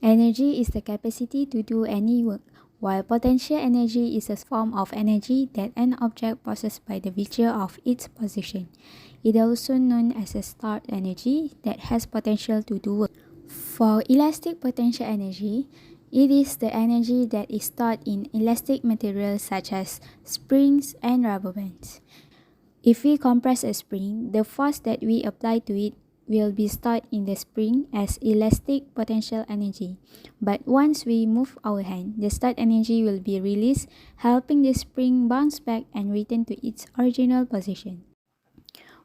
Energy is the capacity to do any work, while potential energy is a form of energy that an object possesses by the virtue of its position. It is also known as a stored energy that has potential to do work. For elastic potential energy, it is the energy that is stored in elastic materials such as springs and rubber bands. If we compress a spring, the force that we apply to it will be stored in the spring as elastic potential energy. But once we move our hand, the stored energy will be released, helping the spring bounce back and return to its original position.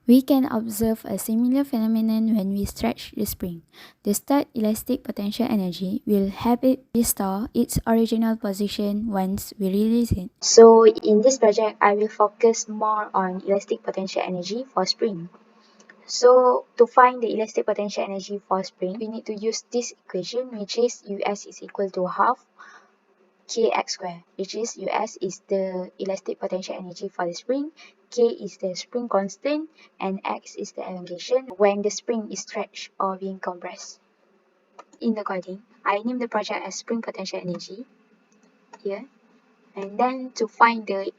We can observe a similar phenomenon when we stretch the spring. The stored elastic potential energy will help it restore its original position once we release it. So in this project, I will focus more on elastic potential energy for spring. So to find the elastic potential energy for spring, we need to use this equation, which is US is equal to half kx squared, which is US is the elastic potential energy for the spring, k is the spring constant, and x is the elongation when the spring is stretched or being compressed. In the coding, I name the project as spring potential energy here, and then to find the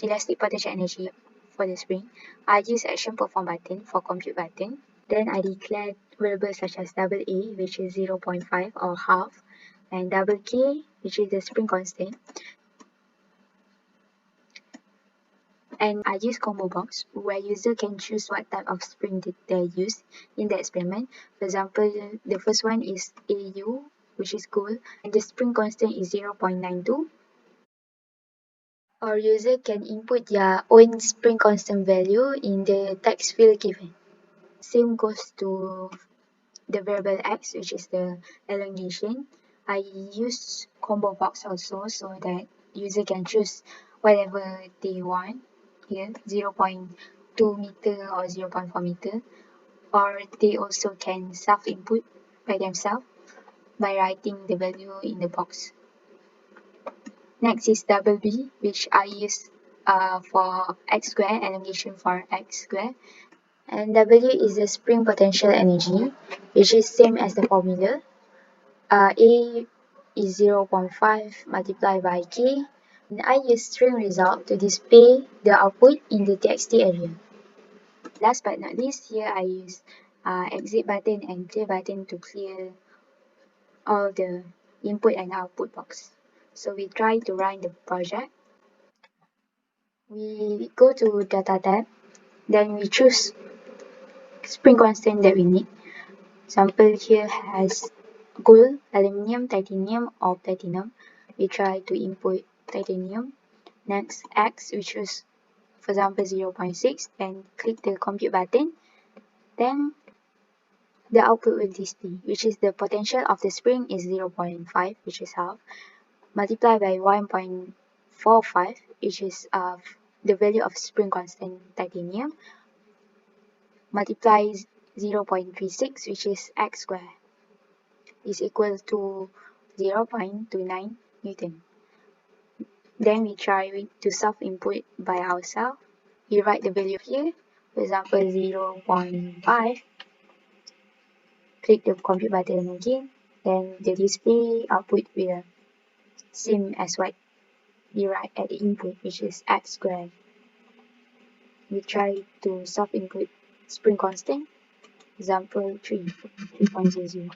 elastic potential energy for the spring, I use action perform button for compute button. Then I declare variables such as double A, which is 0.5 or half, and double K, which is the spring constant. And I use combo box, where user can choose what type of spring that they use in the experiment. For example, the first one is AU, which is gold, and the spring constant is 0.92. Or user can input their own spring constant value in the text field given. Same goes to the variable x, which is the elongation. I use combo box also so that user can choose whatever they want here, 0.2 meter or 0.4 meter. Or they also can self-input by themselves by writing the value in the box. Next is double B, which I use for x squared, elongation for x squared. And W is the spring potential energy, which is same as the formula. A is 0.5 multiplied by K. And I use string result to display the output in the txt area. Last but not least, here I use exit button and clear button to clear all the input and output box. So we try to run the project. We go to data tab, then we choose spring constant that we need. Sample here has gold, aluminium, titanium, or platinum. We try to input titanium. Next, X, we choose, for example, 0.6, and click the compute button. Then the output will display, which is the potential of the spring is 0.5, which is half, multiplied by 1.45, which is the value of spring constant titanium, multiplies 0.36, which is x squared, is equal to 0.29 Newton. Then we try to self-input by ourselves. We write the value here, for example 0.5. Click the compute button again, then the display output will same as what we write at the input, which is x squared. We try to self-input spring constant, example 3.00.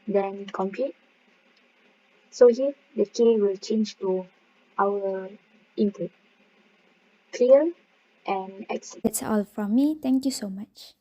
Then compute. So here the K will change to our input. Clear and exit. That's all from me. Thank you so much.